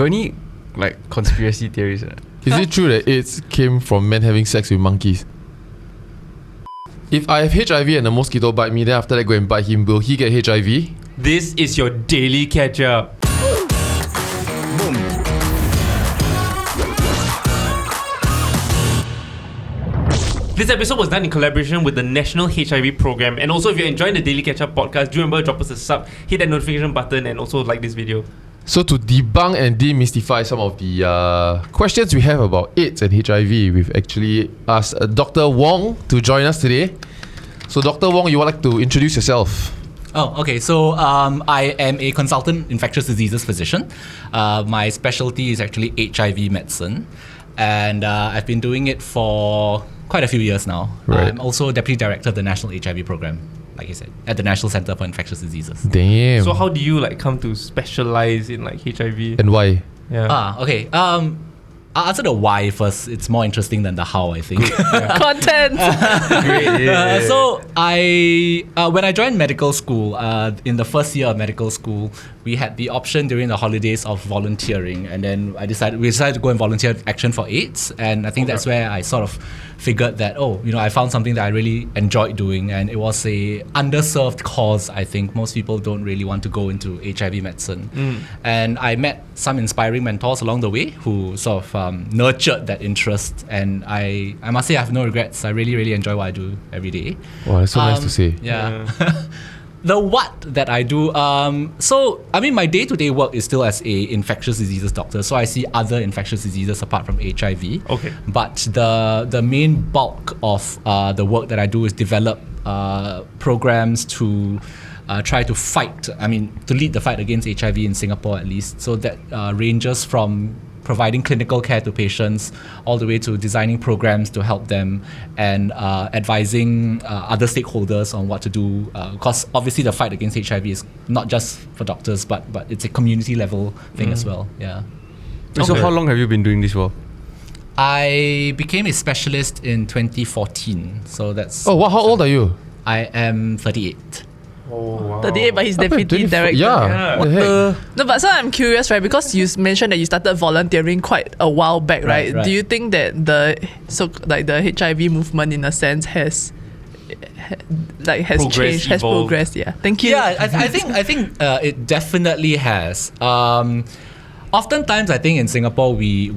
got any like conspiracy theories? Is it true that AIDS came from men having sex with monkeys? If I have HIV and a mosquito bite me, then after that go and bite him, will he get HIV? This is your daily Ketchup. This episode was done in collaboration with the National HIV Program. And also, if you're enjoying the Daily Ketchup podcast, do remember to drop us a sub, hit that notification button, and also like this video. So to debunk and demystify some of the questions we have about AIDS and HIV, we've actually asked Dr. Wong to join us today. So Dr. Wong, you would like to introduce yourself? Oh, okay. So I am a consultant infectious diseases physician. My specialty is actually HIV medicine. And I've been doing it for quite a few years now. Right. I'm also Deputy Director of the National HIV Program, like I said, at the National Center for Infectious Diseases. Damn. So how do you like come to specialize in like HIV? And why? Yeah. Okay. I'll answer the why first. It's more interesting than the how, I think. Content. Great. Yeah. So when I joined medical school, in the first year of medical school, we had the option during the holidays of volunteering, and then we decided to go and volunteer Action for AIDS, and I think that's where I sort of figured that I found something that I really enjoyed doing, and it was a underserved cause. I think most people don't really want to go into HIV medicine, and I met some inspiring mentors along the way who sort of nurtured that interest, and I must say I have no regrets. I really enjoy what I do every day. Wow, that's so nice to say. Yeah. The what that I do, my day-to-day work is still as a infectious diseases doctor, so I see other infectious diseases apart from HIV. Okay. But the main bulk of the work that I do is develop programs to try to to lead the fight against HIV in Singapore at least. So that ranges from providing clinical care to patients all the way to designing programs to help them and advising other stakeholders on what to do, because obviously the fight against HIV is not just for doctors, but it's a community level thing as well. Yeah. So how long have you been doing this for? I became a specialist in 2014, so that's... Oh, how old are you? I am 38. Oh, wow. 38, but he's deputy director. Yeah. What the heck? No, but so I'm curious, right? Because you mentioned that you started volunteering quite a while back, right? Right. Do you think that the HIV movement, in a sense, has changed, has progressed? Yeah. Thank you. Yeah, I think it definitely has. Oftentimes, I think in Singapore we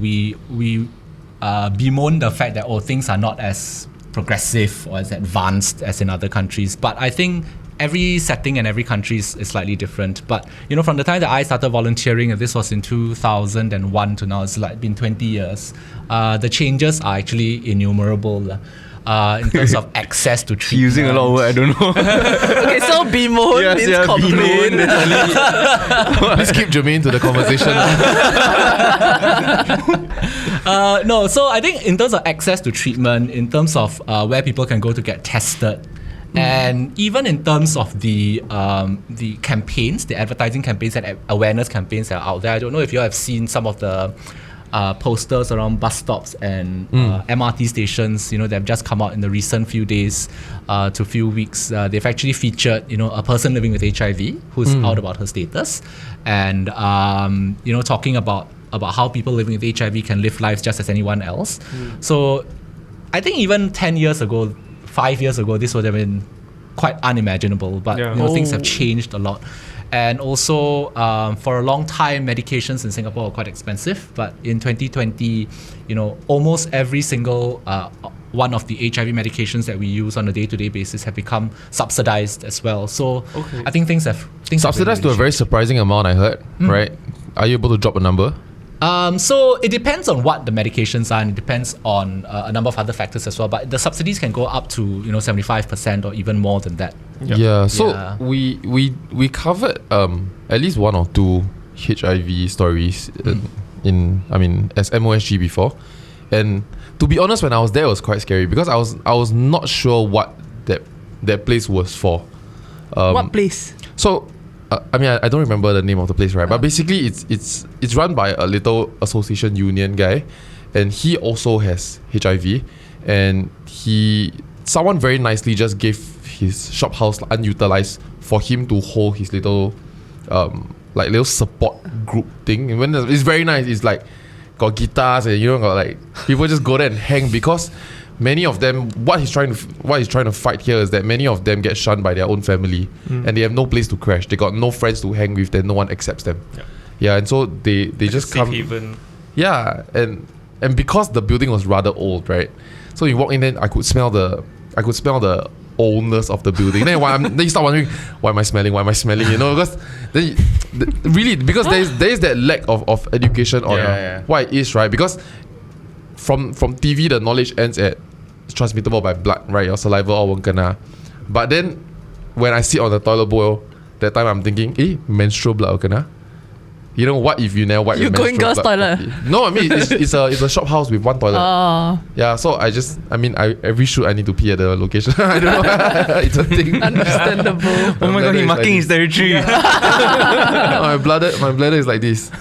bemoan the fact that things are not as progressive or as advanced as in other countries, but I think every setting and every country is slightly different. But from the time that I started volunteering, and this was in 2001 to now, it's like been 20 years. The changes are actually innumerable in terms of access to treatment. Using a lot of words, I don't know. Okay, so bemoan means complain. Let's keep Jermaine to the conversation. No, so I think in terms of access to treatment, in terms of where people can go to get tested, and even in terms of the campaigns, the advertising campaigns and awareness campaigns that are out there. I don't know if you have seen some of the posters around bus stops and MRT stations, that have just come out in the recent few days to few weeks. They've actually featured, a person living with HIV who's out about her status, and talking about how people living with HIV can live lives just as anyone else. So I think even 10 years ago, 5 years ago, this would have been quite unimaginable, but things have changed a lot. And also, for a long time, medications in Singapore were quite expensive, but in 2020, almost every single one of the HIV medications that we use on a day-to-day basis have become subsidized as well. So I think things have subsidized to a very surprising amount, I heard, right? Are you able to drop a number? So it depends on what the medications are, and it depends on a number of other factors as well. But the subsidies can go up to 75% or even more than that. Yeah. So we covered at least one or two HIV stories as MOSG before, and to be honest, when I was there, it was quite scary because I was not sure what that place was for. What place? So. I don't remember the name of the place, right? But basically, it's run by a little association union guy, and he also has HIV, and someone very nicely just gave his shop house unutilized for him to hold his little like little support group thing. And when it's very nice. It's like got guitars and got like people just go there and hang because many of them, what he's trying to fight here is that many of them get shunned by their own family and they have no place to crash. They got no friends to hang with. Then no one accepts them. Yeah, and so they like just come. Haven. Yeah, and because the building was rather old, right? So you walk in, then I could smell the oldness of the building. Then you start wondering, why am I smelling? Because then because there is that lack of education on what it is, right? Because from TV, the knowledge ends at it's transmittable by blood, right? Your saliva or won't kena. But then when I sit on the toilet bowl, that time I'm thinking, menstrual blood kena. What if you never wipe your menstrual blood? You going girls' toilet? No, I mean it's a shop house with one toilet. Yeah, so I every shoot I need to pee at the location. I don't know. It's a thing. Understandable. Oh my god, he's marking his territory. my bladder is like this.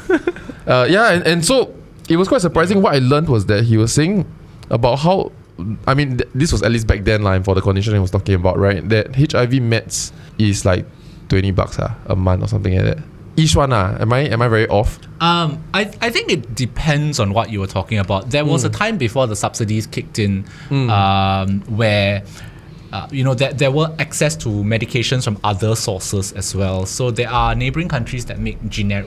And so it was quite surprising. What I learned was that he was saying about how, this was at least back then for the condition he was talking about, right? That HIV meds is like $20 a month or something like that. Each one, am I very off? I think it depends on what you were talking about. There was a time before the subsidies kicked in where there were access to medications from other sources as well. So there are neighboring countries that make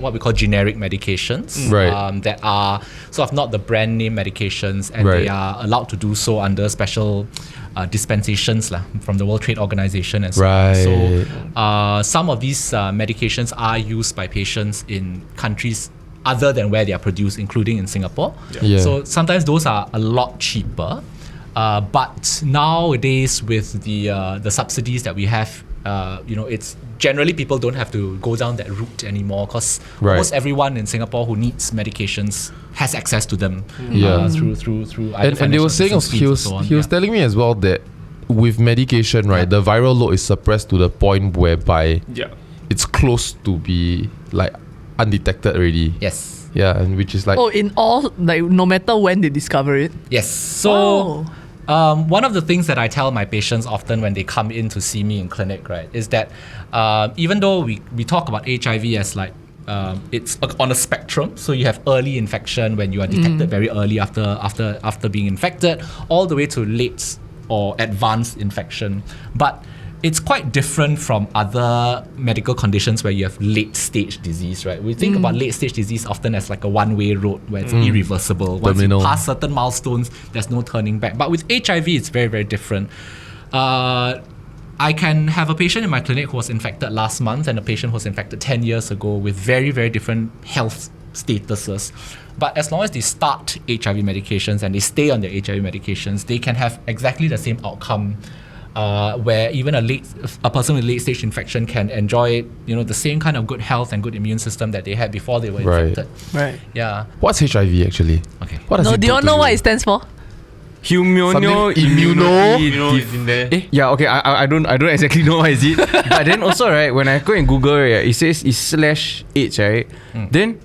what we call generic medications, right? That are sort of not the brand name medications, and they are allowed to do so under special dispensations from the World Trade Organization as well. So some of these medications are used by patients in countries other than where they are produced, including in Singapore. So sometimes those are a lot cheaper. But nowadays with the subsidies that we have, it's generally people don't have to go down that route anymore because almost everyone in Singapore who needs medications has access to them through either and they were saying he was telling me as well that with medication, right, the viral load is suppressed to the point whereby it's close to be like undetected already. Yes. Yeah, and which is like in all, like no matter when they discover it. Yes. So one of the things that I tell my patients often when they come in to see me in clinic, right, is that even though we talk about HIV as like it's on a spectrum, so you have early infection when you are detected very early after being infected, all the way to late or advanced infection, but it's quite different from other medical conditions where you have late stage disease, right? We think about late stage disease often as like a one-way road where it's irreversible. Once you pass certain milestones, there's no turning back. But with HIV, it's very, very different. I can have a patient in my clinic who was infected last month and a patient who was infected 10 years ago with very, very different health statuses. But as long as they start HIV medications and they stay on their HIV medications, they can have exactly the same outcome. Where even a person with late stage infection can enjoy, the same kind of good health and good immune system that they had before they were infected. Right. Yeah. What's HIV actually? Okay. What does do you all know what it stands for? Immuno. Yeah. Okay. I don't exactly know what is it. But then also, right, when I go and Google, it says it's /AIDS, right? Then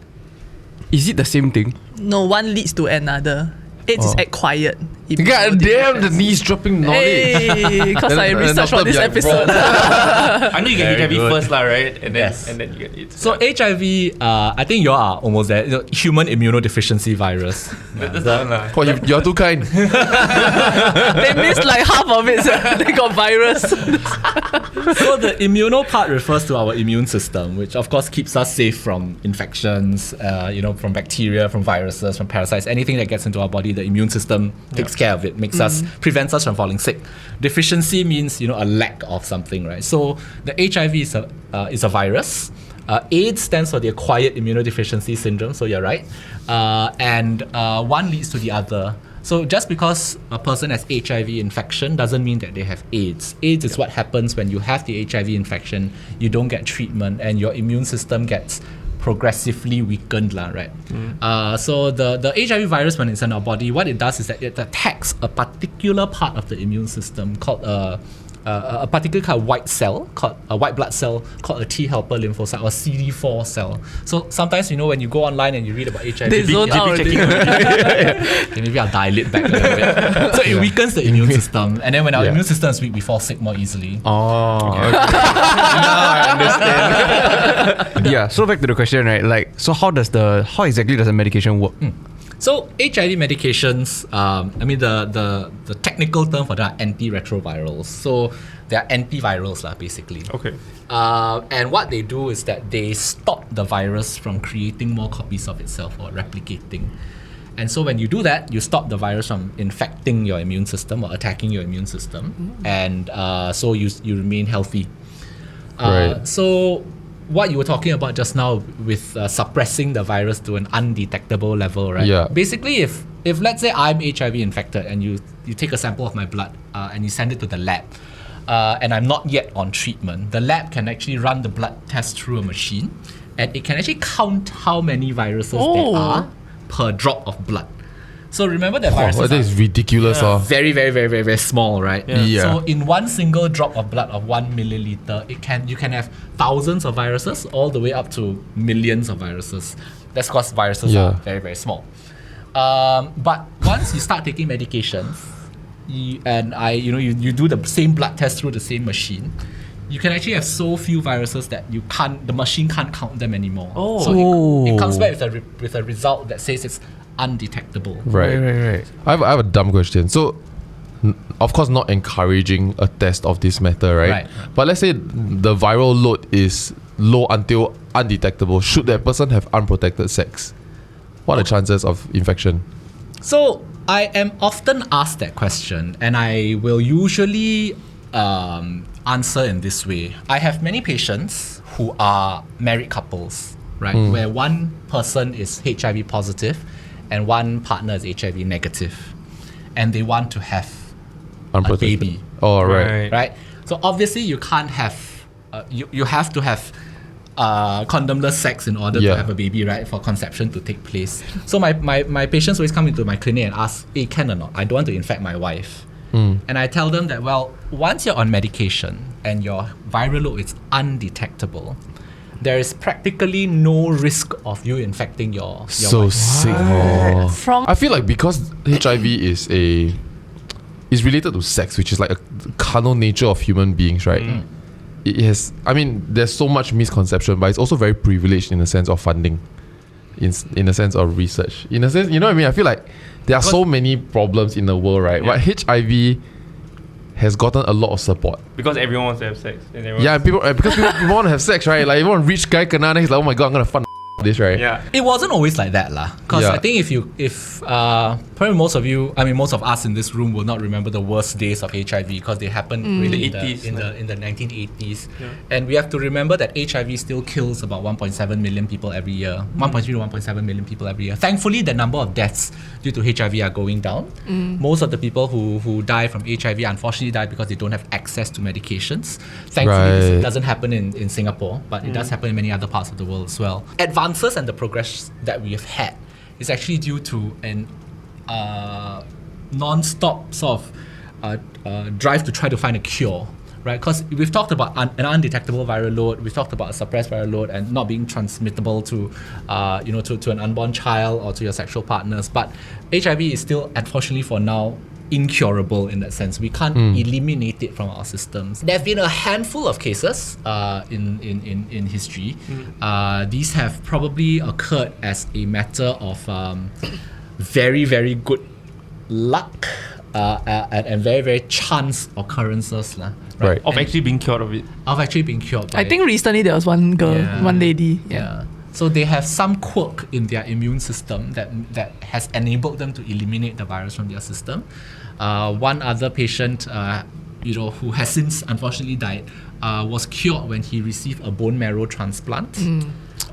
Is it the same thing? No, one leads to another. AIDS is acquired. God damn, the knees dropping knowledge. Hey, because I researched for this episode. I know you get HIV first, right? And then you get AIDS. So HIV, I think you are almost there. Human immunodeficiency virus. Oh, you're too kind. They missed like half of it. They got virus. So the immuno part refers to our immune system, which of course keeps us safe from infections, from bacteria, from viruses, from parasites, anything that gets into our body. The immune system takes care of it, makes us, prevents us from falling sick. Deficiency means a lack of something, right? So the HIV is a virus. AIDS stands for the acquired immunodeficiency syndrome. So you're right, and one leads to the other. So just because a person has HIV infection doesn't mean that they have AIDS. AIDS is what happens when you have the HIV infection, you don't get treatment, and your immune system gets progressively weakened, right? So the HIV virus, when it's in our body, what it does is that it attacks a particular part of the immune system called a particular kind of white cell, called a white blood cell, called a T helper lymphocyte or CD4 cell. So sometimes, when you go online and you read about HIV, They zone out already. okay, maybe I'll dial it back a little bit. So it weakens the immune system, and then when our immune system is weak, we fall sick more easily. Oh, okay. Now I understand. Yeah. So back to the question, right? Like, so how exactly does the medication work? So HIV medications, the technical term for that are antiretrovirals. So they are antivirals basically. Okay. And what they do is that they stop the virus from creating more copies of itself or replicating. And so when you do that, you stop the virus from infecting your immune system or attacking your immune system. And so you remain healthy. Right. So what you were talking about just now with suppressing the virus to an undetectable level, right? Yeah. Basically, if let's say I'm HIV infected and you take a sample of my blood and you send it to the lab, and I'm not yet on treatment, the lab can actually run the blood test through a machine, and it can actually count how many viruses there are per drop of blood. So remember that viruses that is ridiculous. very, very, very, very, very small, right? Yeah. So in one single drop of blood of 1 milliliter, you can have thousands of viruses all the way up to millions of viruses. That's because viruses are very, very small. But once you start taking medications, you do the same blood test through the same machine, you can actually have so few viruses that the machine can't count them anymore. So it comes back with a result that says it's undetectable. Right. I have a dumb question. So, of course, not encouraging a test of this matter, right? But let's say the viral load is low until undetectable. Should that person have unprotected sex? What are the chances of infection? So I am often asked that question, and I will usually answer in this way. I have many patients who are married couples, right? Where one person is HIV positive and one partner is HIV negative, and they want to have a baby. Oh, right. Right? So obviously you can't have, you have to have condomless sex in order to have a baby, right? For conception to take place. So my patients always come into my clinic and ask, hey, can or not? I don't want to infect my wife. And I tell them that, well, once you're on medication and your viral load is undetectable, there is practically no risk of you infecting your wife. Sick. I feel like because HIV is related to sex, which is like a carnal nature of human beings, right? It has, there's so much misconception, but it's also very privileged in the sense of funding, in the sense of research. In a sense, you know what I mean? I feel like there are so many problems in the world, right? But HIV has gotten a lot of support. Because everyone wants to have sex. And because people want to have sex, right? Like, even a rich guy kena, he's like, oh my god, I'm gonna fund this, right? Yeah. It wasn't always like that, lah. Because I think if probably most of us in this room will not remember the worst days of HIV because they happened really in the 1980s. Yeah. And we have to remember that HIV still kills about 1.7 million people every year. 1.3 to 1.7 million people every year. Thankfully, the number of deaths due to HIV are going down. Most of the people who die from HIV unfortunately die because they don't have access to medications. Thankfully, this doesn't happen in Singapore, but it does happen in many other parts of the world as well. Advances and the progress that we have had is actually due to an non-stop sort of drive to try to find a cure, right? Because we've talked about an undetectable viral load, we've talked about a suppressed viral load and not being transmittable to an unborn child or to your sexual partners. But HIV is still, unfortunately for now, incurable in that sense. We can't eliminate it from our systems. There have been a handful of cases in history. These have probably occurred as a matter of very, very good luck and very, very chance occurrences. Right. Of actually being cured of it. Of actually being cured by I think recently there was one girl, one lady. Yeah. So they have some quirk in their immune system that has enabled them to eliminate the virus from their system. One other patient, who has since unfortunately died, was cured when he received a bone marrow transplant.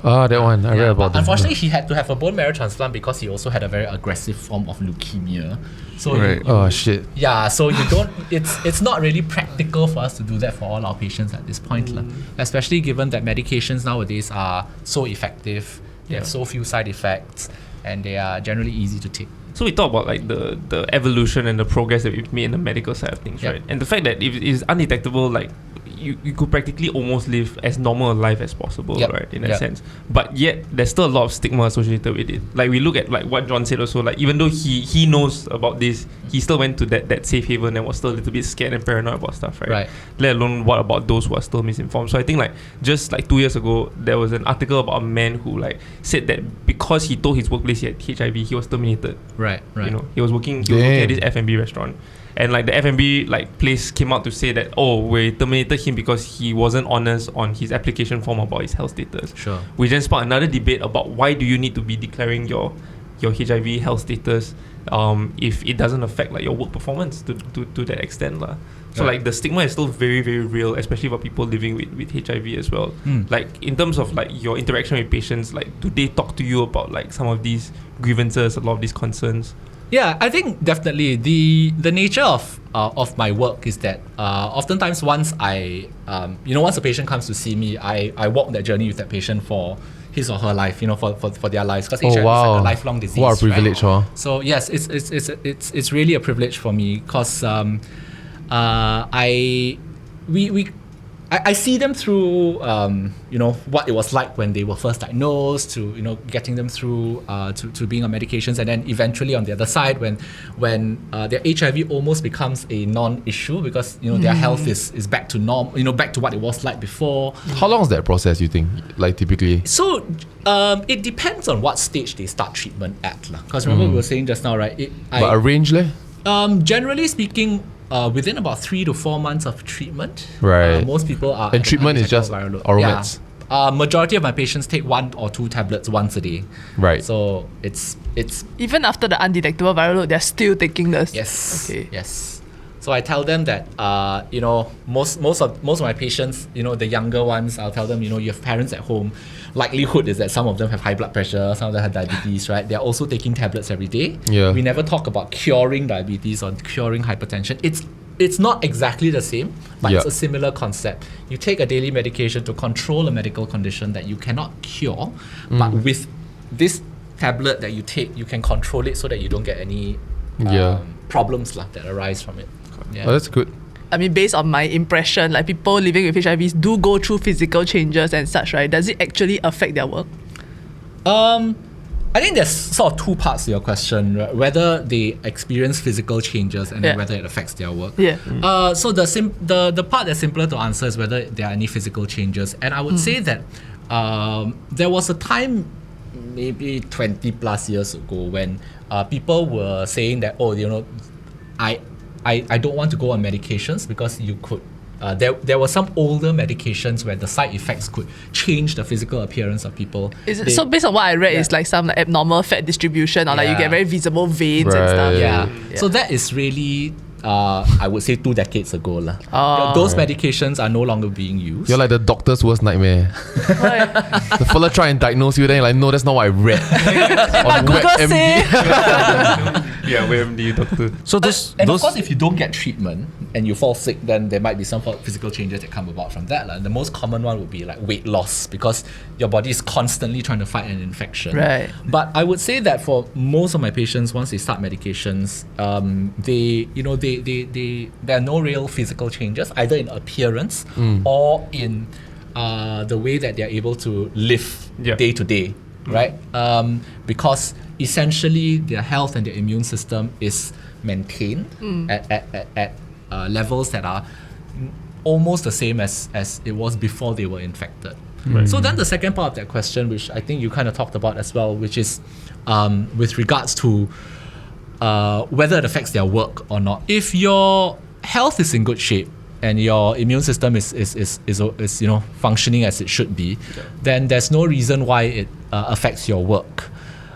That one, I read about that. Unfortunately, he had to have a bone marrow transplant because he also had a very aggressive form of leukemia. So shit. Yeah, so you don't. It's not really practical for us to do that for all our patients at this point, especially given that medications nowadays are so effective. They have so few side effects. and they are generally easy to take. So we talk about like the evolution and the progress that we've made in the medical side of things, right? And the fact that if it is undetectable, like you could practically almost live as normal a life as possible, right? In that sense. But yet there's still a lot of stigma associated with it. Like we look at like what John said also, like even though he knows about this, he still went to that safe haven and was still a little bit scared and paranoid about stuff, right? Let alone what about those who are still misinformed. So I think like just like 2 years ago, there was an article about a man who like said that because he told his workplace he had HIV, he was terminated. Right. You know, he was working at this F&B restaurant. And like the F&B like place came out to say that, oh, we terminated him because he wasn't honest on his application form about his health status. Sure. We then sparked another debate about why do you need to be declaring your HIV health status if it doesn't affect like your work performance to that extent lah. So like the stigma is still very, very real, especially for people living with HIV as well. Like in terms of like your interaction with patients, like do they talk to you about like some of these grievances, a lot of these concerns? Yeah, I think definitely the nature of my work is that oftentimes once once a patient comes to see me, I walk that journey with that patient for his or her life, for their lives, because HIV is like a lifelong disease. What a privilege, right? So yes, it's really a privilege for me because I see them through what it was like when they were first diagnosed, to getting them through to being on medications, and then eventually on the other side when their HIV almost becomes a non-issue because their health is back to norm, back to what it was like before. How long is that process, you think, like typically? So it depends on what stage they start treatment at, because remember we were saying just now, right? But a range leh? Generally speaking, within about 3 to 4 months of treatment, right? Most people are. And treatment is just oral meds. Majority of my patients take 1 or 2 tablets once a day. Right. So it's even after the undetectable viral load, they're still taking this. Yes. Okay. Yes. So I tell them that most of my patients, the younger ones, I'll tell them, you have parents at home. Likelihood is that some of them have high blood pressure, some of them have diabetes, right? They're also taking tablets every day. Yeah. We never talk about curing diabetes or curing hypertension. It's not exactly the same, but it's a similar concept. You take a daily medication to control a medical condition that you cannot cure, but with this tablet that you take, you can control it so that you don't get any problems that arise from it. Yeah. Oh, that's good. I mean, based on my impression, like people living with HIVs do go through physical changes and such, right? Does it actually affect their work? I think there's sort of 2 parts to your question, right? Whether they experience physical changes and then whether it affects their work. Yeah. So the part that's simpler to answer is whether there are any physical changes. And I would say that there was a time, maybe 20 plus years ago, when people were saying that, I don't want to go on medications because you could. There were some older medications where the side effects could change the physical appearance of people. So based on what I read, it's like some abnormal fat distribution, or like you get very visible veins and stuff. Yeah. So that is really, I would say 2 decades ago. Those medications are no longer being used. You're like the doctor's worst nightmare. The fella try and diagnose you, then you're like, no, that's not what I read. On Google Yeah, WebMD doctor. So of course, if you don't get treatment and you fall sick, then there might be some physical changes that come about from that. And the most common one would be like weight loss, because your body is constantly trying to fight an infection. Right. But I would say that for most of my patients, once they start medications, there are no real physical changes, either in appearance or in the way that they're able to live day to day. Right? Because essentially their health and their immune system is maintained at levels that are almost the same as it was before they were infected. Right. So then the second part of that question, which I think you kind of talked about as well, which is with regards to whether it affects their work or not. If your health is in good shape and your immune system is functioning as it should be, then there's no reason why it affects your work.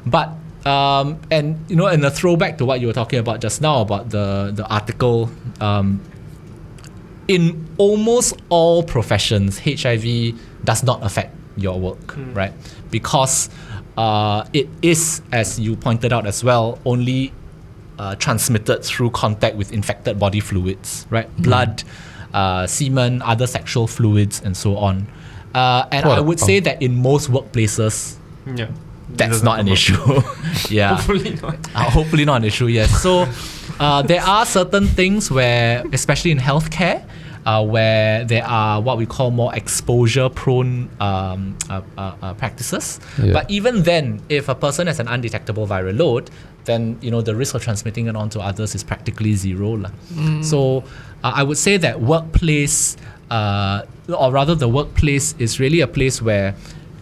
But and a throwback to what you were talking about just now about the article, in almost all professions, HIV does not affect your work, right? Because it is, as you pointed out as well, only transmitted through contact with infected body fluids, right? Blood, semen, other sexual fluids, and so on. And I would say that in most workplaces, that's not an issue. Yeah. Hopefully not. Hopefully not an issue, yes. So there are certain things where, especially in healthcare, where there are what we call more exposure-prone practices. Yeah. But even then, if a person has an undetectable viral load, then the risk of transmitting it onto others is practically zero. So I would say that workplace, or rather the workplace is really a place where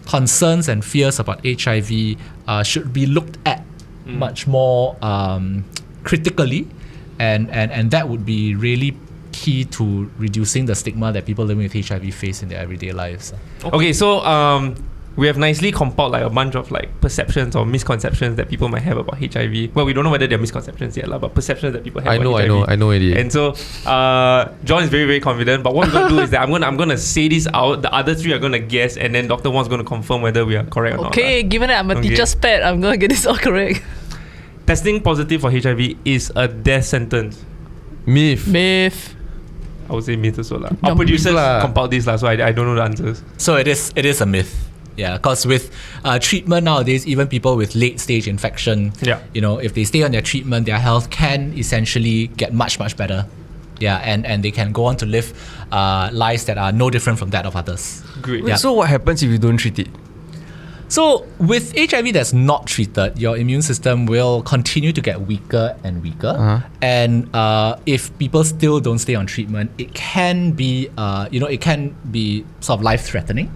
concerns and fears about HIV should be looked at much more critically, and that would be really key to reducing the stigma that people living with HIV face in their everyday lives. Okay, so we have nicely compiled like a bunch of like perceptions or misconceptions that people might have about HIV. Well, we don't know whether they're misconceptions yet, but perceptions that people have about HIV. I know it. And so John is very, very confident. But what we're going to do is that I'm gonna say this out. The other three are going to guess, and then Dr. Wong's going to confirm whether we are correct or not. Okay, given that I'm a teacher's pet, I'm going to get this all correct. Testing positive for HIV is a death sentence. Myth. I would say myth as well. Our producers compiled this, so I don't know the answers. So it is a myth. Yeah, because with treatment nowadays, even people with late stage infection, if they stay on their treatment, their health can essentially get much, much better. Yeah, and they can go on to live lives that are no different from that of others. Great. Yeah. So what happens if you don't treat it? So with HIV that's not treated, your immune system will continue to get weaker and weaker. And if people still don't stay on treatment, it can be sort of life-threatening.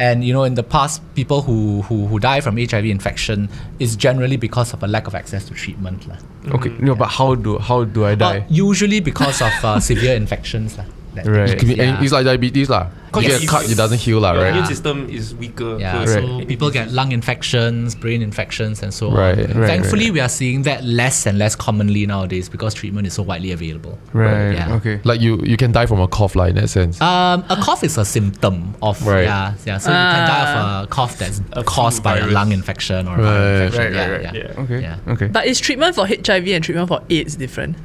And in the past, people who die from HIV infection is generally because of a lack of access to treatment. Okay, but how do I die? Usually because of severe infections. Right. It's like diabetes lah. Because you get cut, it doesn't heal lah, Your right? immune system is weaker. Yeah, so people get lung infections, brain infections, and so on. Right. Thankfully, we are seeing that less and less commonly nowadays because treatment is so widely available. Right. Yeah. Okay. Like you can die from a cough in that sense. A cough is a symptom of So you can die of a cough that's caused by a lung infection or a viral infection. Okay. But is treatment for HIV and treatment for AIDS different?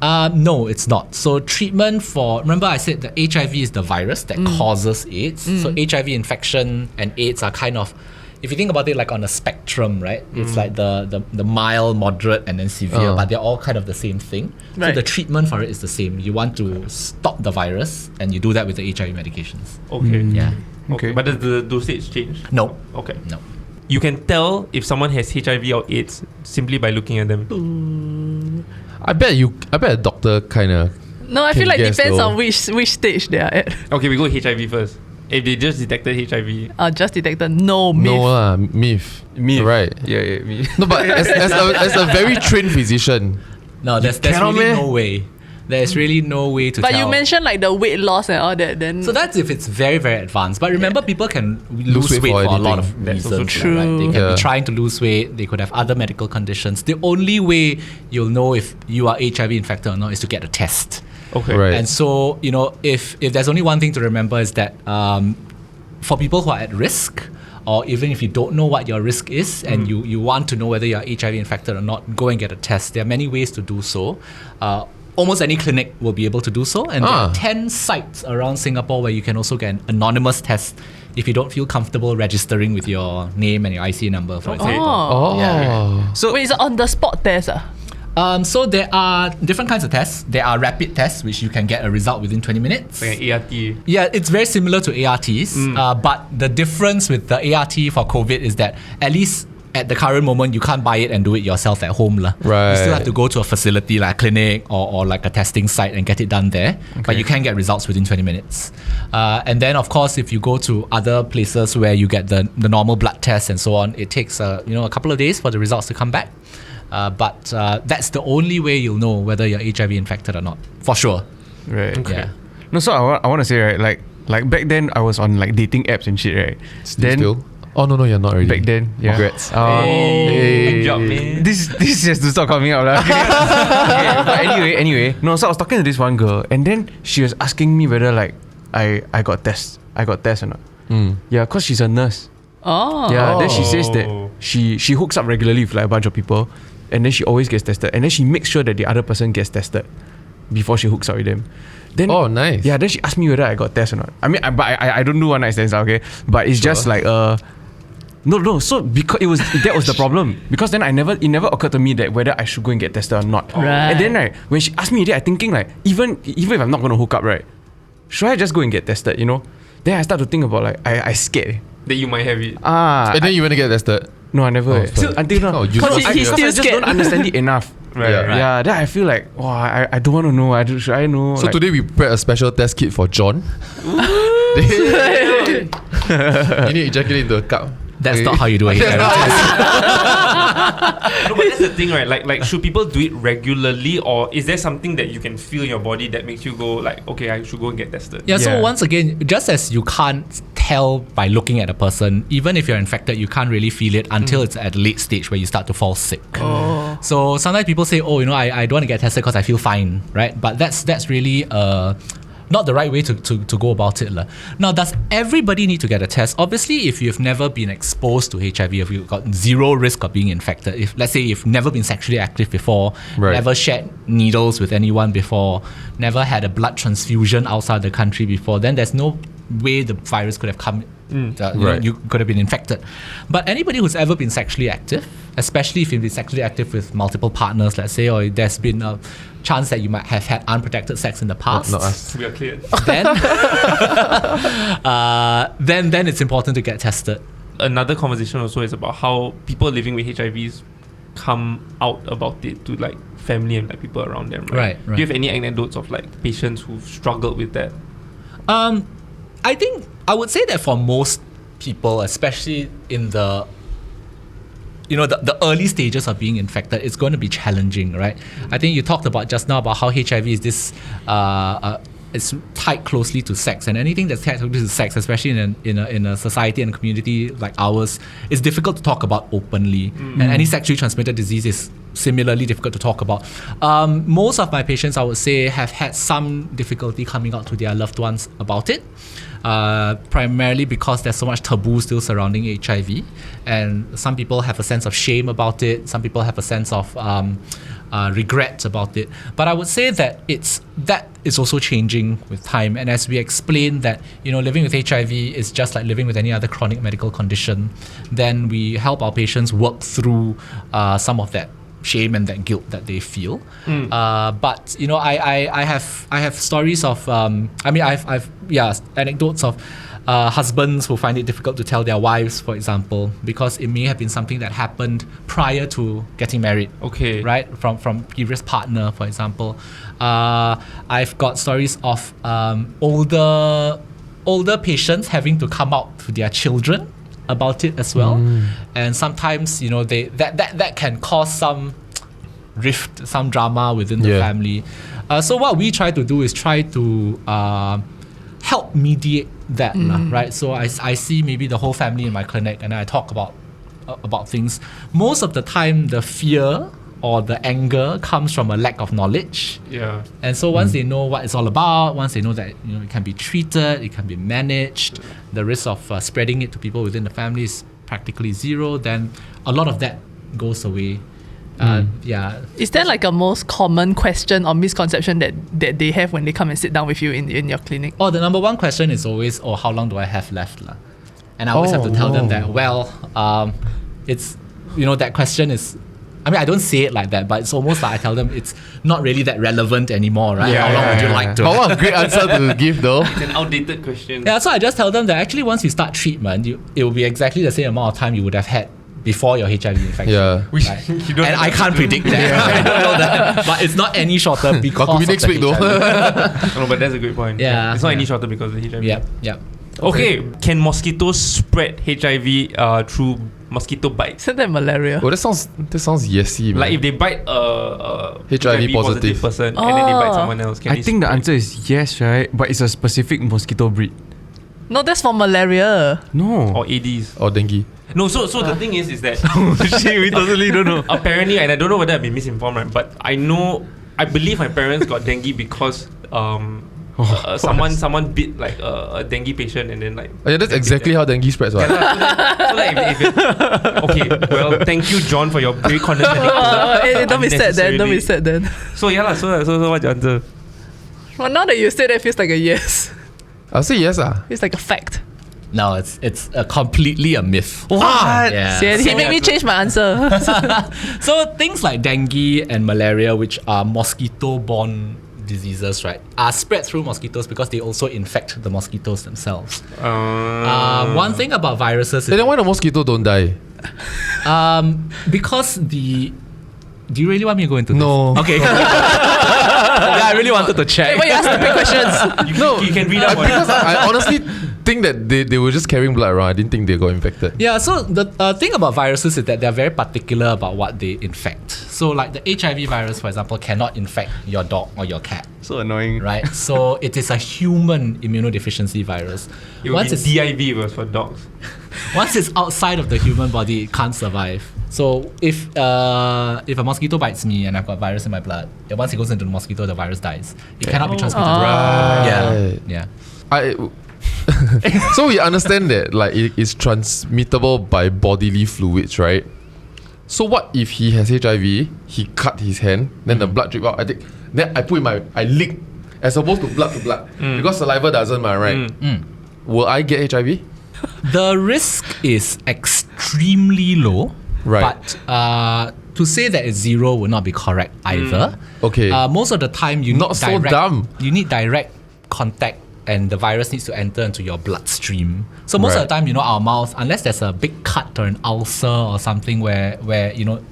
No, it's not. So treatment for, remember I said that HIV is the virus that causes AIDS. So HIV infection and AIDS are kind of, if you think about it like on a spectrum, right? It's like the mild, moderate, and then severe, but they're all kind of the same thing. Right. So the treatment for it is the same. You want to stop the virus, and you do that with the HIV medications. Okay. Yeah. Okay. But does the dosage change? No. Okay. No. You can tell if someone has HIV or AIDS simply by looking at them. I bet a doctor kind of. No, I feel like it depends on which stage they are at. Okay, we go HIV first. If they just detected HIV. Just detected. No, myth. No myth. Right. Yeah, myth. No, but as a very trained physician. No, there's really no way. There's really no way to tell. But you mentioned like the weight loss and all that, then... So that's if it's very, very advanced. But remember, people can lose weight for a lot of reasons. True. Right? They can be trying to lose weight. They could have other medical conditions. The only way you'll know if you are HIV infected or not is to get a test. Okay. Right. And so, if there's only one thing to remember is that for people who are at risk, or even if you don't know what your risk is and you want to know whether you're HIV infected or not, go and get a test. There are many ways to do so. Almost any clinic will be able to do so. And there are 10 sites around Singapore where you can also get an anonymous test if you don't feel comfortable registering with your name and your IC number, for example. Yeah. So wait, is it on the spot test? So there are different kinds of tests. There are rapid tests, which you can get a result within 20 minutes. Like an ART. Yeah, it's very similar to ARTs. But the difference with the ART for COVID is that at least at the current moment, you can't buy it and do it yourself at home. Right. You still have to go to a facility like a clinic or like a testing site and get it done there. Okay. But you can get results within 20 minutes. And then, of course, if you go to other places where you get the normal blood tests and so on, it takes a couple of days for the results to come back. But that's the only way you'll know whether you're HIV infected or not, for sure. Right. Okay. Yeah. No, so I want to say, right, like back then I was on like dating apps and shit, right? Still? Oh no, you're not already. Back then, yeah. Congrats. Good job, man. This has to stop coming out, lah. Okay, but anyway, no. So I was talking to this one girl, and then she was asking me whether like I got test or not. Yeah, cause she's a nurse. Oh. Yeah. Then she says that she hooks up regularly with like a bunch of people, and then she always gets tested, and then she makes sure that the other person gets tested before she hooks up with them. Then, nice. Yeah, then she asked me whether I got test or not. I mean, I don't do one night stands, okay? But it's just like No. So because that was the problem. Because then it never occurred to me that whether I should go and get tested or not. Right. And then when she asked me that, I thinking like even if I'm not gonna hook up, right? Should I just go and get tested? Then I start to think about like I scared that you might have it. And then you went to get tested. No, I never. Until now. Because he's still I just scared. don't understand it enough. Right. Yeah, then I feel like, I don't want to know. Should I know? So today we prepared a special test kit for John. You need to ejaculate into a cup. That's not how you do it. No, but that's the thing, right? Like, should people do it regularly, or is there something that you can feel in your body that makes you go like, okay, I should go and get tested? Yeah, so once again, just as you can't tell by looking at a person, even if you're infected, you can't really feel it until it's at a late stage where you start to fall sick. So sometimes people say, I don't want to get tested because I feel fine, right? But that's really not the right way to go about it. Now, does everybody need to get a test? Obviously, if you've never been exposed to HIV, if you've got zero risk of being infected, if let's say you've never been sexually active before, never shared needles with anyone before, never had a blood transfusion outside the country before, then there's no way the virus could have come. You could have been infected. But anybody who's ever been sexually active, especially if you've been sexually active with multiple partners, let's say, or there's been a chance that you might have had unprotected sex in the past, Not us. We are cleared. then it's important to get tested. Another conversation also is about how people living with HIVs come out about it to like family and like people around them, right? Right. Do you have any anecdotes of like patients who've struggled with that? I think I would say that for most people, especially in the early stages of being infected, it's going to be challenging, right? I think you talked about just now about how HIV is this it's tied closely to sex, and anything that's tied closely to sex, especially in a society and a community like ours, is difficult to talk about openly. And any sexually transmitted disease is similarly difficult to talk about. Most of my patients, I would say, have had some difficulty coming out to their loved ones about it. Primarily because there's so much taboo still surrounding HIV, and some people have a sense of shame about it, some people have a sense of regret about it. But I would say that that is also changing with time, and as we explain that living with HIV is just like living with any other chronic medical condition, then we help our patients work through some of that shame and that guilt that they feel. But I have stories of I've anecdotes of husbands who find it difficult to tell their wives, for example, because it may have been something that happened prior to getting married. Okay. Right? From previous partner, for example. I've got stories of older patients having to come out to their children about it as well. And sometimes that can cause some rift, some drama within the family. So what we try to do is try to help mediate that, right? So I see maybe the whole family in my clinic, and I talk about things. Most of the time, the fear or the anger comes from a lack of knowledge. Yeah. And so once they know what it's all about, once they know that it can be treated, it can be managed, the risk of spreading it to people within the family is practically zero, then a lot of that goes away. Is there like a most common question or misconception that they have when they come and sit down with you in your clinic? The number one question is always, how long do I have left? And I always have to tell them that, it's, that question is, I don't say it like that, but it's almost like I tell them it's not really that relevant anymore, right? How long would you like to? What a great answer to give though. It's an outdated question. Yeah, so I just tell them that actually once you start treatment, it will be exactly the same amount of time you would have had before your HIV infection. Yeah. Right? And I can't predict that. I don't know that. But it's not any shorter because But could be next week though. No, but that's a great point. Yeah. It's not any shorter because of the HIV. Yep. Okay, can mosquitoes spread HIV through mosquito bites? Isn't that malaria? That sounds yesy, man. Like if they bite a HIV positive person and then they bite someone else, can I think the answer is yes, right? But it's a specific mosquito breed. No, that's for malaria. No. or ADs? or dengue. No, so the thing is that Shit, we totally don't know. apparently, and I don't know whether I've been misinformed, right? But I believe my parents got dengue because someone bit like a dengue patient and then like. Yeah, that's exactly how dengue spreads, right? Okay, well, thank you, John, for your very condescending. Don't be sad then. Don't be sad then. So so what's your answer? Well, now that you said that, it feels like a yes. I'll say yes. It's like a fact. No, it's completely a myth. What? Yeah. He made me change my answer. So things like dengue and malaria, which are mosquito-borne diseases, right, are spread through mosquitoes because they also infect the mosquitoes themselves. One thing about viruses is Then why the mosquito don't die? because the... Do you really want me to go into No. this? Okay. Yeah, I really wanted to check. Why you ask stupid questions? You can read up on it. Because I honestly think that they were just carrying blood around. I didn't think they got infected. Yeah, so the thing about viruses is that they're very particular about what they infect. So like the HIV virus, for example, cannot infect your dog or your cat, So annoying. right? So it is a human immunodeficiency virus. It would be DIV was for dogs. Once it's outside of the human body, it can't survive. So if a mosquito bites me and I've got virus in my blood, once it goes into the mosquito, the virus dies. It cannot be transmitted. Right. Yeah. So we understand that like it is transmittable by bodily fluids, right? So what if he has HIV, he cut his hand, then the blood drip out, then I put in I lick as opposed to blood, because saliva doesn't, right? Will I get HIV? The risk is extremely low. Right. But to say that it's zero would not be correct either. Okay. Most of the time you Not so dumb. You need direct contact and the virus needs to enter into your bloodstream. So most of the time, our mouth, unless there's a big cut or an ulcer or something where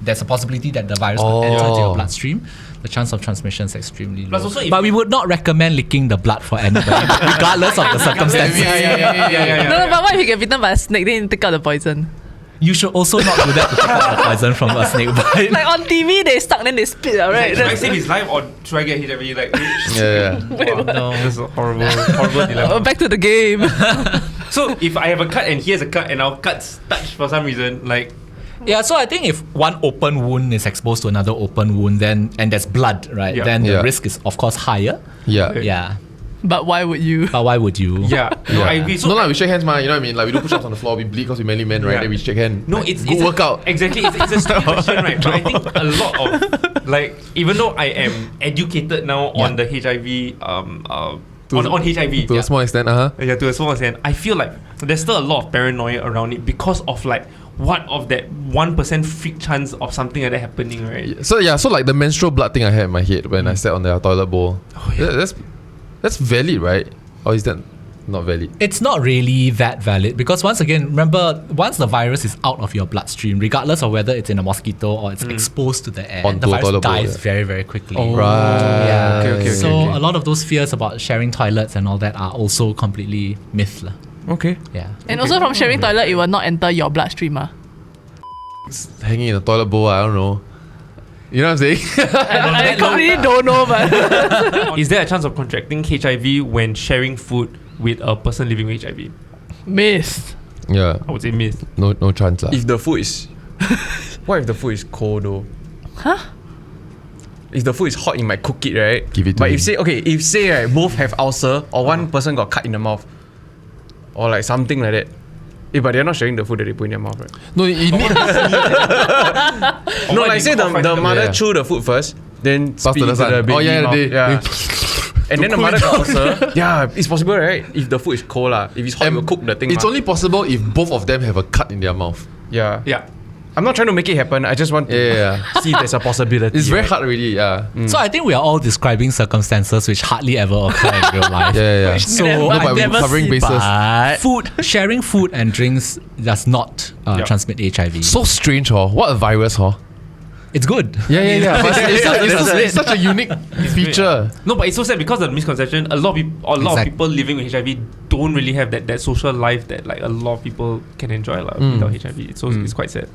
there's a possibility that the virus will enter into your bloodstream, the chance of transmission is extremely low. Also But we would not recommend licking the blood for anybody, regardless of the circumstances. No, but what if you get bitten by a snake, then you take out the poison? You should also not do that to take out the poison from a snake bite. Like on TV, they stuck, then they spit, right? Should I save his life or should I get HIV? Like, No. this is a horrible dilemma. Back to the game. So if I have a cut and he has a cut and our cuts touch for some reason, like, Yeah, so I think if one open wound is exposed to another open wound, and there's blood, right, Yeah. then the Yeah. risk is of course higher. Yeah. Yeah. But why would you? But why would you? yeah. No, I agree. So No, we shake hands, man. You know what I mean? Like we do push-ups on the floor, we bleed because we manly men, right? Yeah. Then we shake hands. No, like, it's good a- workout. Exactly, it's a stupid question, right? But I think a lot of like, even though I am educated now on the HIV, on HIV, To a small extent, yeah, to a small extent, I feel like there's still a lot of paranoia around it because of like what of that 1% freak chance of something like that happening, right? So like the menstrual blood thing I had in my head when I sat on the toilet bowl. Oh, yeah. That's valid, right? Or is that not valid? It's not really that valid because once again, remember, once the virus is out of your bloodstream, regardless of whether it's in a mosquito or it's exposed to the air, Onto the a virus toilet bowl, dies yeah. very, very quickly. Right. Yeah. Okay. So a lot of those fears about sharing toilets and all that are also completely myth. Okay. Yeah. And also from sharing toilet, it will not enter your bloodstream. Hanging in a toilet bowl, I don't know. You know what I'm saying? I completely don't know, but Is there a chance of contracting HIV when sharing food with a person living with HIV? myth. Yeah. I would say myth. No chance. If the food is... What if the food is cold though? Huh? If the food is hot, you might cook it, right? Give it to But him. if say right, both have ulcer or one person got cut in the mouth or like something like that. But they're not sharing the food that they put in their mouth, right? No, you need No, like say the mother Yeah. chew the food first, then Pass spit to the into son. the baby Oh, yeah, mouth. they- And then the mother got ulcer. Yeah, it's possible, right? If the food is cold, if it's hot, you will cook the thing. It's only possible if both of them have a cut in their mouth. Yeah. Yeah. I'm not trying to make it happen. I just want to Yeah. see if there's a possibility. It's very right? hard already, yeah. So I think we are all describing circumstances which hardly ever occur in real life. Yeah. So No, but I we're never covering see- bases. sharing food and drinks does not transmit HIV. So strange, what a virus, It's good. Yeah. But it's such a unique feature. No, but it's so sad because of the misconception. A lot of people living with HIV don't really have that social life that like a lot of people can enjoy without HIV. So it's quite sad.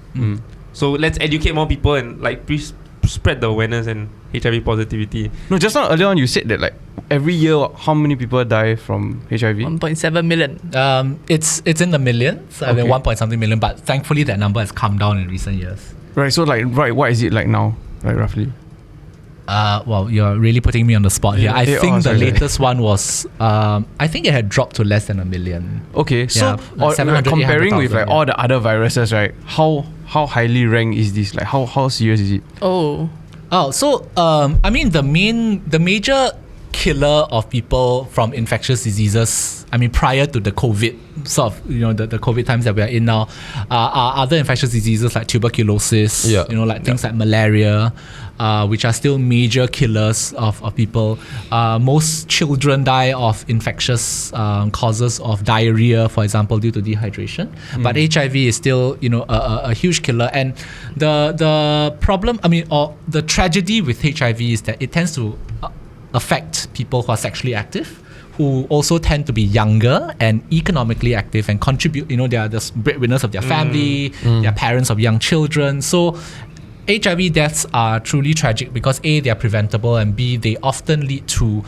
So let's educate more people and like please spread the awareness and HIV positivity. No, just now earlier on you said that like every year how many people die from HIV? 1.7 million. It's in the millions. I mean, 1 point something million, but thankfully that number has come down in recent years. Right. So like what is it like now? Like roughly. Well, you're really putting me on the spot here. I think the sorry. latest one was, I think it had dropped to less than 1 million. Okay. So Yeah, like 700, comparing with like 800,000, all the other viruses, right? How highly ranked is this? Like how serious is it? Oh. Oh, so I mean the major killer of people from infectious diseases, I mean, prior to the COVID, sort of, the COVID times that we are in now, are other infectious diseases like tuberculosis, things like malaria, which are still major killers of people. Most children die of infectious causes of diarrhea, for example, due to dehydration. But HIV is still, a huge killer. And the problem, or the tragedy with HIV is that it tends to affect people who are sexually active, who also tend to be younger and economically active and contribute, they are the breadwinners of their family, they are parents of young children. So HIV deaths are truly tragic because A, they are preventable, and B, they often lead to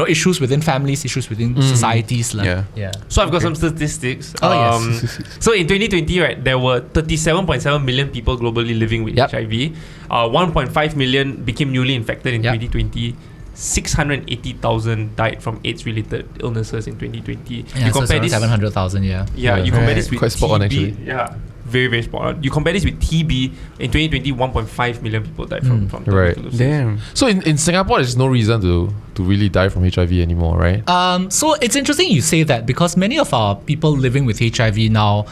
issues within families, issues within societies. Yeah. So I've got some statistics. Yes. So in 2020, right, there were 37.7 million people globally living with HIV. 1.5 million became newly infected in 2020. 680,000 died from AIDS-related illnesses in 2020. Yeah, you compare this 700,000. You compare this with quite spot on, actually. Yeah. Very, very spot on. You compare this with TB, in 2020, 1.5 million people died from tuberculosis. Damn. So in Singapore, there's no reason to really die from HIV anymore, right? So it's interesting you say that, because many of our people living with HIV now,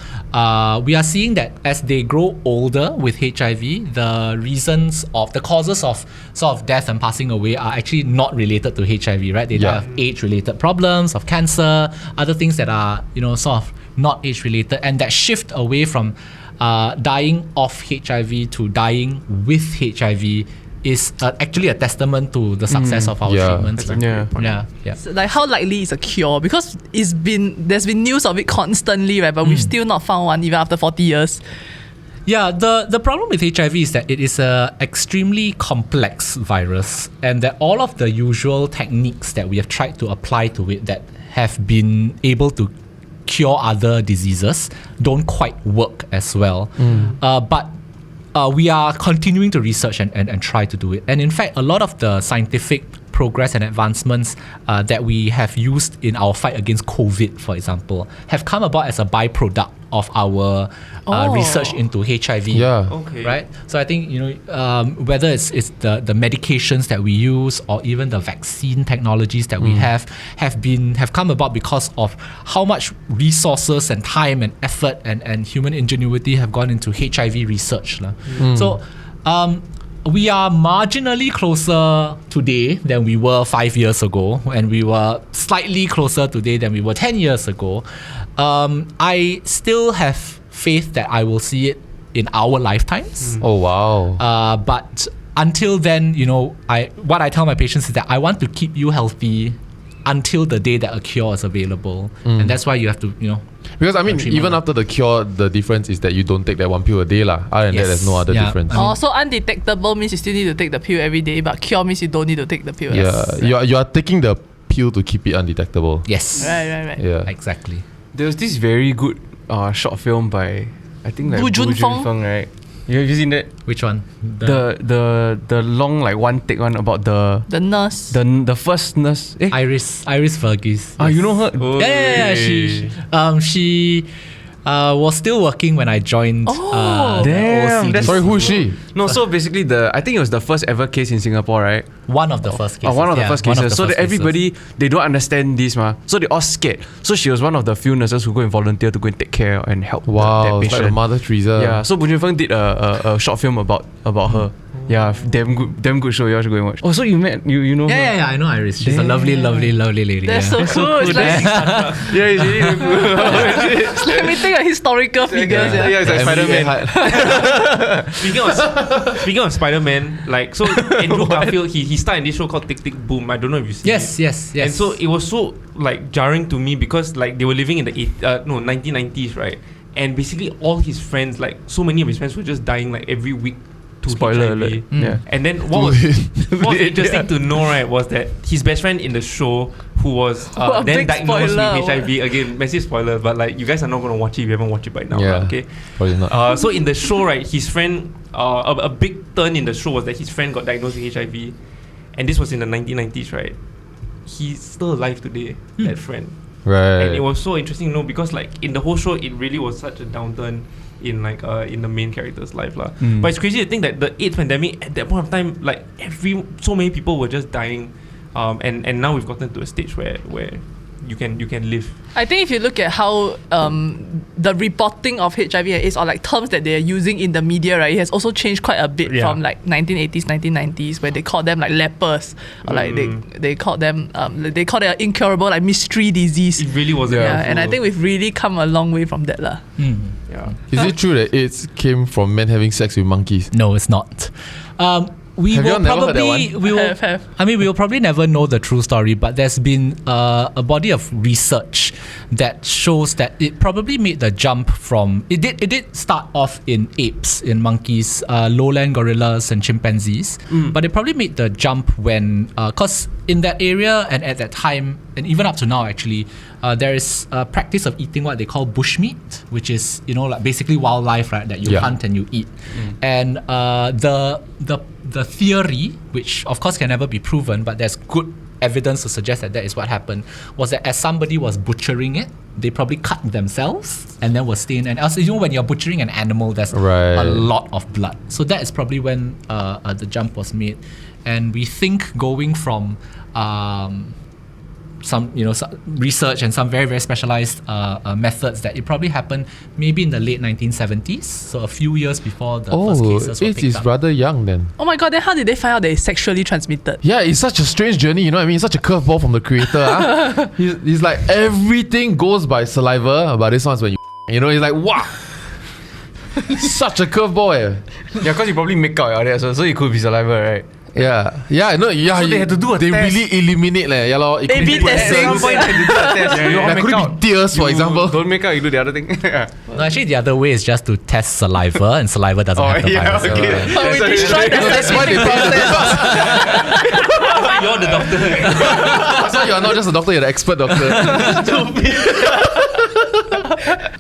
we are seeing that as they grow older with HIV, the causes of sort of death and passing away are actually not related to HIV, right? They die of age-related problems, of cancer, other things that are, sort of not age-related, and that shift away from dying of HIV to dying with HIV is actually a testament to the success of our treatments. So, like, how likely is a cure? Because there's been news of it constantly, right? But we've still not found one even after 40 years. Yeah, the problem with HIV is that it is a extremely complex virus, and that all of the usual techniques that we have tried to apply to it that have been able to cure other diseases don't quite work as well. But we are continuing to research and try to do it. And in fact, a lot of the scientific progress and advancements that we have used in our fight against COVID, for example, have come about as a byproduct of our research into HIV. Right? So I think, whether it's the medications that we use or even the vaccine technologies that we have come about because of how much resources and time and effort and human ingenuity have gone into HIV research. So we are marginally closer today than we were 5 years ago, and we were slightly closer today than we were 10 years ago. I still have faith that I will see it in our lifetimes. Oh, wow. But until then, what I tell my patients is that I want to keep you healthy until the day that a cure is available. And that's why you have to, because even after the cure, the difference is that you don't take that one pill a day lah. Other than that, there's no other difference. So undetectable means you still need to take the pill every day, but cure means you don't need to take the pill. You are taking the pill to keep it undetectable. Yes. Right. Yeah. Exactly. There was this very good short film by, I think, like Bu Junfeng, right? Have you seen that? Which one? The long, like, one take one about the nurse. The first nurse. Iris Verghese. Ah, you know her? Yeah. She was still working when I joined. Damn. Sorry, who is she? No, so basically I think it was the first ever case in Singapore, right? One of the first cases. One of the first cases. So that everybody, they don't understand this, so they all scared. So she was one of the few nurses who go and volunteer to go and take care and help that It's patient. like Mother Teresa. Yeah, so Bu Junfeng did a short film about her. Yeah, damn good show. You all should go and watch. Oh, so you know her? Yeah, I know Iris. She's a lovely lady. That's so cool. It's like, Yeah, it's really good. it's like meeting a historical figures. Yeah, it's like Spider-Man. Speaking of Spider-Man, like, so Andrew Garfield, he starred in this show called Tick Tick Boom. I don't know if you've seen it. Yes. And so it was so, like, jarring to me because, like, they were living in the 1990s, right? And basically all his friends, like, so many of his friends were just dying, like, every week to Spoiler HIV. alert. Yeah. And then what was interesting to know, right, was that his best friend in the show, who was then diagnosed with HIV, again, massive spoiler, but, like, you guys are not going to watch it if you haven't watched it by now. Yeah, okay? probably not. So in the show, right, his friend, a big turn in the show was that his friend got diagnosed with HIV, and this was in the 1990s, right? He's still alive today, that friend. Right. And it was so interesting, because, like, in the whole show, it really was such a downturn. in the main character's life lah. But it's crazy to think that the AIDS pandemic at that point of time, like so many people were just dying, and now we've gotten to a stage where you can live. I think if you look at how the reporting of HIV and AIDS, or like terms that they're using in the media, right, it has also changed quite a bit from like 1980s, 1990s, where they called them like lepers, or like they called them they called it incurable, like mystery disease. It really wasn't. Yeah, and I think we've really come a long way from that lah. Yeah. Is it true that AIDS came from men having sex with monkeys? No, it's not. We Have will you never heard that probably one? we will. Have. I mean, we will probably never know the true story, but there's been a body of research that shows that it probably made the jump from it did start off in apes, in monkeys, lowland gorillas and chimpanzees, but it probably made the jump when because in that area and at that time and even up to now actually there is a practice of eating what they call bushmeat, which is like basically wildlife, right, that you hunt and you eat, and the theory, which of course can never be proven, but there's good evidence to suggest that is what happened, was that as somebody was butchering it, they probably cut themselves and then were stained. And also, when you're butchering an animal, there's a lot of blood. So that is probably when the jump was made. And we think going from some research and some very, very specialized methods that it probably happened maybe in the late 1970s, so a few years before the first cases were it picked is up. rather young then. Oh my god, then how did they find out that it's sexually transmitted? Yeah, it's such a strange journey, you know what I mean? It's such a curveball from the creator. He's like, everything goes by saliva, but this one's when you he's like, wow. Such a curveball. Yeah, because you probably make out there, so it could be saliva, right? Yeah, no, yeah. So they had to do a They test. really eliminate, yeah, lor. It could A/B be testing. At some point, you do a test. You Like, make could out. it be tears, for example? Don't make out, you do the other thing. No, actually, the other way is just to test saliva, and saliva doesn't have the virus. okay. But we destroyed the That's why they process. You're the doctor. That's why you're not just a doctor, you're the expert doctor.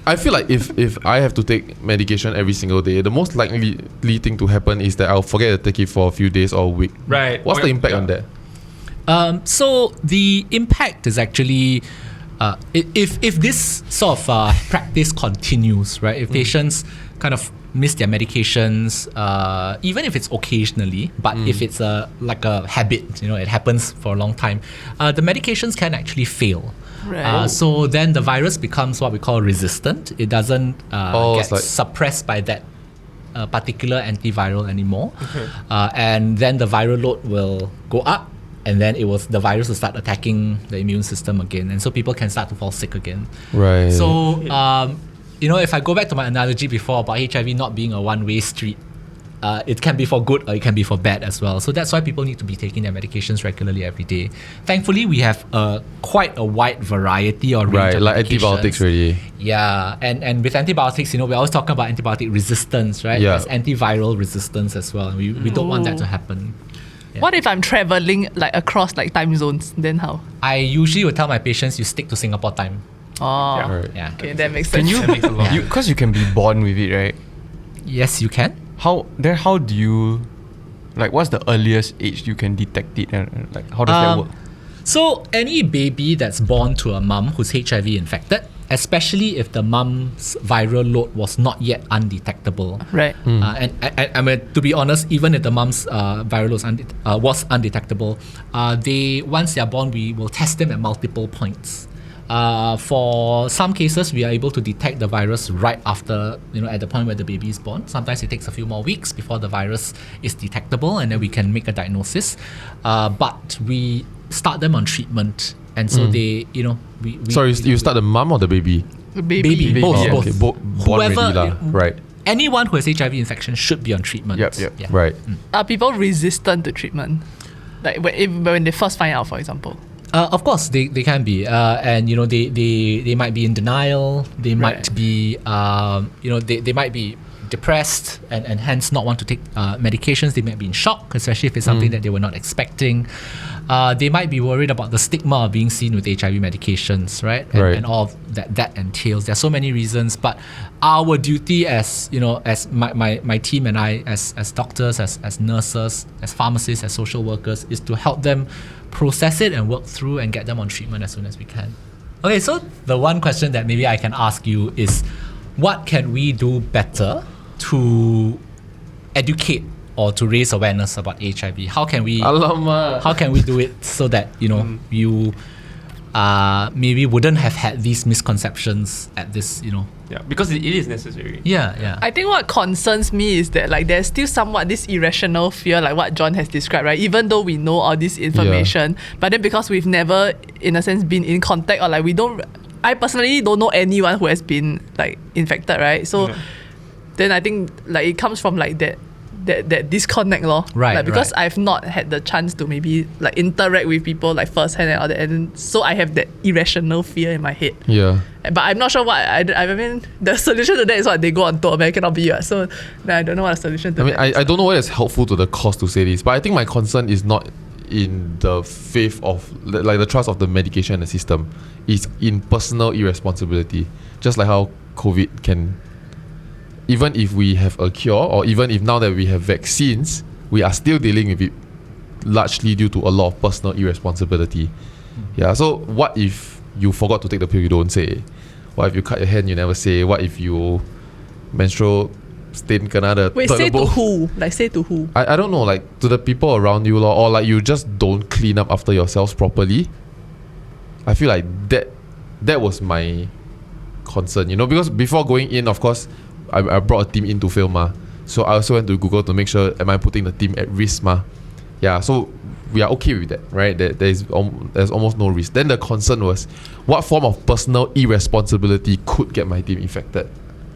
I feel like if I have to take medication every single day, the most likely thing to happen is that I'll forget to take it for a few days or a week. Right. What's the impact on that? So the impact is actually, if this sort of practice continues, right? If patients kind of miss their medications, even if it's occasionally, but if it's like a habit, it happens for a long time, the medications can actually fail. Right. So then the virus becomes what we call resistant. It doesn't get like suppressed by that particular antiviral anymore. And then the viral load will go up, and then the virus will start attacking the immune system again. And so people can start to fall sick again. Right. So, if I go back to my analogy before about HIV not being a one-way street, it can be for good or it can be for bad as well. So that's why people need to be taking their medications regularly every day. Thankfully, we have quite a wide variety or range of like medications. antibiotics really. Yeah, and with antibiotics, we're always talking about antibiotic resistance, right? Yeah. There's antiviral resistance as well. We don't want that to happen. Yeah. What if I'm traveling like across like time zones? Then how? I usually would tell my patients, you stick to Singapore time. Oh, Yeah. Right. Yeah. okay, that makes Can sense. you? That makes a lot. Because you can be born with it, right? Yes, you can. How do you, like, what's the earliest age you can detect it, and like how does that work? So any baby that's born to a mum who's HIV infected, especially if the mum's viral load was not yet undetectable. Right. And I mean, to be honest, even if the mum's viral load was undetectable, once they are born, we will test them at multiple points. For some cases, we are able to detect the virus right after, at the point where the baby is born. Sometimes it takes a few more weeks before the virus is detectable, and then we can make a diagnosis. But we start them on treatment, and so they, we Sorry, you start the mum or the baby? baby, both, Oh, both. okay. Born ready lah. Right. Anyone who has HIV infection should be on treatment. Yep. Yeah. Right. Are people resistant to treatment? Like when they first find out, for example. Of course, they can be, and they might be in denial. They might be, they might be depressed and hence not want to take medications. They might be in shock, especially if it's something that they were not expecting. They might be worried about the stigma of being seen with HIV medications, right? And all of that entails. There are so many reasons, but our duty as as my team and I, as doctors, as nurses, as pharmacists, as social workers, is to help them process it and work through and get them on treatment as soon as we can. Okay, so the one question that maybe I can ask you is, what can we do better to educate or to raise awareness about HIV? How can we do it so that you maybe wouldn't have had these misconceptions at this, Yeah, because it is necessary. Yeah. I think what concerns me is that like there's still somewhat this irrational fear, like what John has described, right? Even though we know all this information, but then because we've never, in a sense, been in contact, or like I personally don't know anyone who has been like infected, right? So then I think like it comes from like that disconnect lor. Right. Like, because I've not had the chance to maybe like interact with people like firsthand and all that, and so I have that irrational fear in my head. Yeah. But I'm not sure what I mean the solution to that is what they go on tour, but it cannot be. So I don't know what the solution to that is. I don't know whether it's helpful to the cause to say this, but I think my concern is not in the faith of like the trust of the medication and the system. It's in personal irresponsibility. Just like how COVID can, even if we have a cure, or even if now that we have vaccines, we are still dealing with it largely due to a lot of personal irresponsibility. Yeah, so what if you forgot to take the pill, you don't say? What if you cut your hand, you never say? What if you menstrual stain kena the Wait, say to who? Like say to who? I don't know, like to the people around you or like you just don't clean up after yourselves properly. I feel like that was my concern, because before going in, of course, I brought a team in to film so I also went to Google to make sure am I putting the team at risk yeah, so we are okay with that, right? There's almost no risk. Then the concern was what form of personal irresponsibility could get my team infected.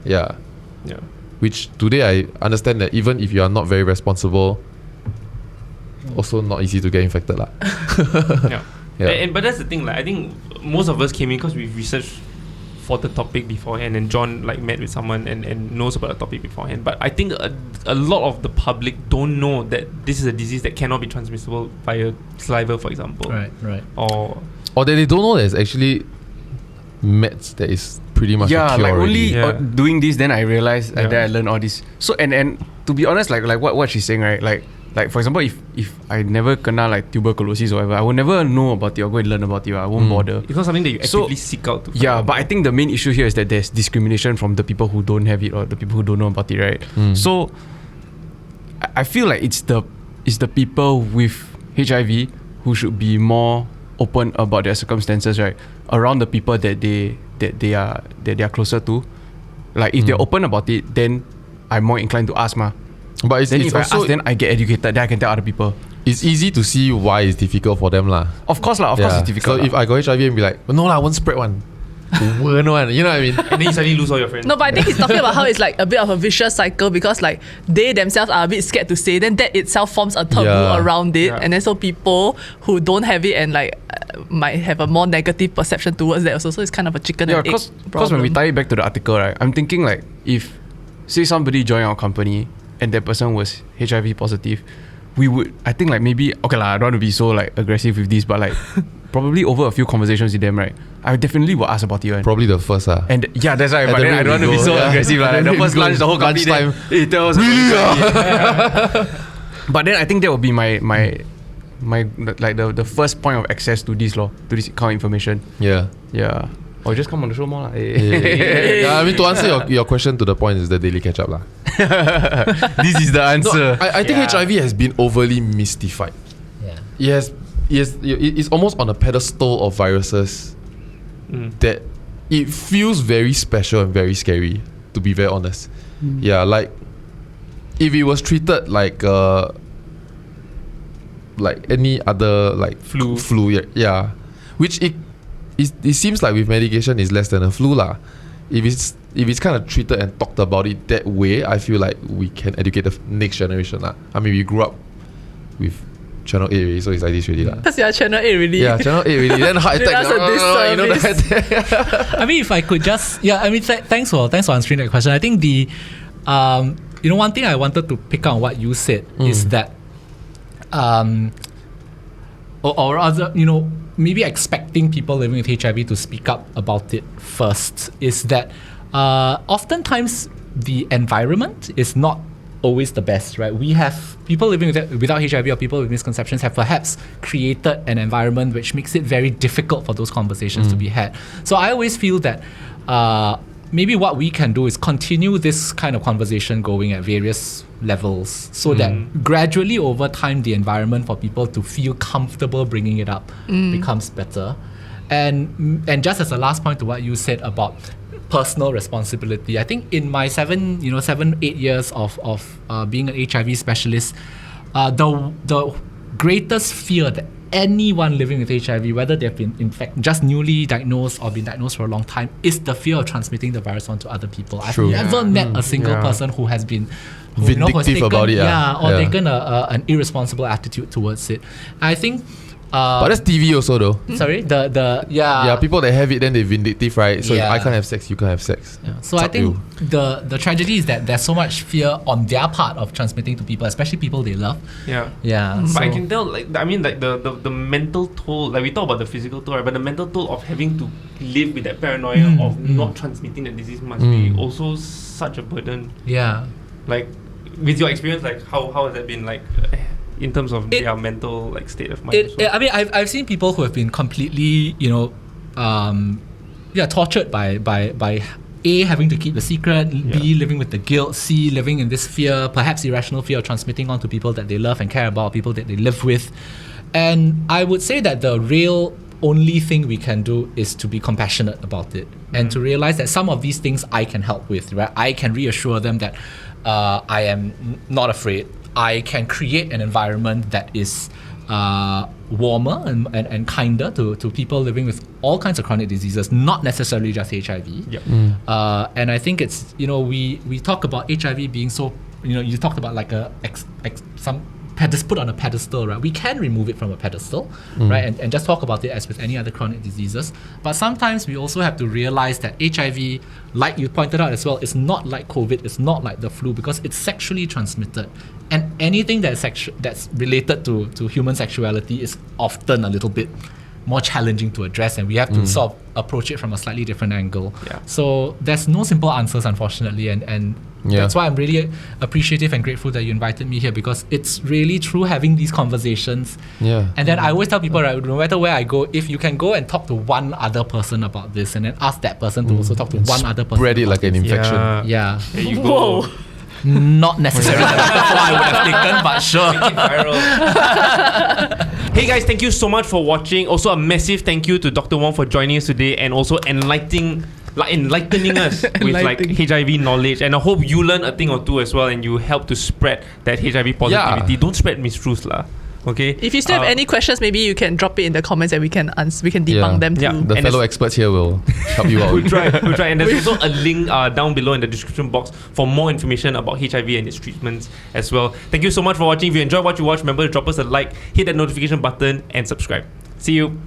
Yeah. Which today I understand that even if you are not very responsible, also not easy to get infected Yeah. But that's the thing, like I think most of us came in because we've researched for the topic beforehand, and John like met with someone and knows about the topic beforehand. But I think a lot of the public don't know that this is a disease that cannot be transmissible via saliva, for example. Right. Or that they don't know there's actually meds that is pretty much a cure like already. only doing this, then I realized that I learned all this. So and to be honest, like what she's saying, right? Like for example, if I never kena like tuberculosis or whatever, I will never know about it or go and learn about it. I won't bother. It's not something that you actively seek out to find out. But I think the main issue here is that there's discrimination from the people who don't have it or the people who don't know about it, right? So I feel like it's the people with HIV who should be more open about their circumstances, right? Around the people that they are closer to. Like if they're open about it, then I'm more inclined to ask But if I ask, then I get educated, then I can tell other people. It's easy to see why it's difficult for them Of course it's difficult. So if I got HIV and be like, no I won't spread one. Won't one. You know what I mean? And then you suddenly lose all your friends. No, but I think he's talking about how it's like a bit of a vicious cycle, because like they themselves are a bit scared to say, then that itself forms a taboo around it, and then so people who don't have it and like might have a more negative perception towards that also. So it's kind of a chicken and egg problem. Because when we tie it back to the article, right, I'm thinking like if say somebody joined our company and that person was HIV positive, we would, I think like maybe, okay lah, I don't want to be so like aggressive with this, but like probably over a few conversations with them, right, I definitely will ask about it. Probably the first And yeah, that's right, but then I don't want to be so aggressive like the first lunch, the whole company lunchtime. That was really But then I think that would be my like the first point of access to this to this kind of information. Yeah. Or just come on the show more Yeah, I mean, to answer your question to the point is the daily Ketchup This is the answer. No, I think HIV has been overly mystified. Yes, it's almost on a pedestal of viruses that it feels very special and very scary, to be very honest. Yeah, like if it was treated like any other like flu, which it seems like with medication is less than a flu lah. If it's kind of treated and talked about it that way, I feel like we can educate the next generation lah. I mean, we grew up with Channel 8 already, so it's like this really lah. Because you're Channel 8 really. Yeah, Channel 8 really. Then heart attack. I mean, if I could just thanks for answering that question. I think the one thing I wanted to pick up on what you said is that or rather, maybe expecting people living with HIV to speak up about it first is that oftentimes the environment is not always the best, right? We have people living without HIV or people with misconceptions have perhaps created an environment which makes it very difficult for those conversations to be had. So I always feel that maybe what we can do is continue this kind of conversation going at various levels so that gradually over time the environment for people to feel comfortable bringing it up becomes better. And just as a last point to what you said about personal responsibility, I think in my 7-8 years of being an HIV specialist, the greatest fear that anyone living with HIV, whether they've been in fact just newly diagnosed or been diagnosed for a long time, is the fear of transmitting the virus onto other people. I've never met a single person who has been vindictive about it, taken an irresponsible attitude towards it. I think. But that's TV also though. Sorry, people that have it, then they vindictive, right? So if I can't have sex, you can't have sex. Yeah. So I think the tragedy is that there's so much fear on their part of transmitting to people, especially people they love. But I can tell, the mental toll. Like we talk about the physical toll, right? But the mental toll of having to live with that paranoia of not transmitting the disease must be also such a burden. Yeah. Like with your experience, like how has that been like? In terms of their mental state of mind. I mean, I've seen people who have been completely, tortured by A, having to keep the secret, B, living with the guilt, C, living in this fear, perhaps irrational fear of transmitting onto people that they love and care about, people that they live with. And I would say that the real only thing we can do is to be compassionate about it and to realize that some of these things I can help with, right? I can reassure them that I am not afraid. I can create an environment that is warmer and kinder to people living with all kinds of chronic diseases, not necessarily just HIV. And I think it's, we talk about HIV being so, you talked about like some put on a pedestal, right? We can remove it from a pedestal, right? And just talk about it as with any other chronic diseases. But sometimes we also have to realize that HIV, like you pointed out as well, is not like COVID, it's not like the flu because it's sexually transmitted. And anything that's related to human sexuality is often a little bit more challenging to address, and we have to sort of approach it from a slightly different angle. So there's no simple answers, unfortunately, and that's why I'm really appreciative and grateful that you invited me here, because it's really through having these conversations. And then I always tell people, right, no matter where I go, if you can go and talk to one other person about this and then ask that person to also talk to one other person. Spread it like an infection. There you go. Not necessarily the metaphor I would have taken, but sure. Make it viral. Hey guys, thank you so much for watching. Also a massive thank you to Dr. Wong for joining us today and also enlightening us with HIV knowledge. And I hope you learn a thing or two as well and you help to spread that HIV positivity. Don't spread mistruths lah. Okay. If you still have any questions, maybe you can drop it in the comments and we can debunk them too. The fellow experts here will help you out. We'll try. And there's also a link down below in the description box for more information about HIV and its treatments as well. Thank you so much for watching. If you enjoyed what you watched, remember to drop us a like, hit that notification button and subscribe. See you.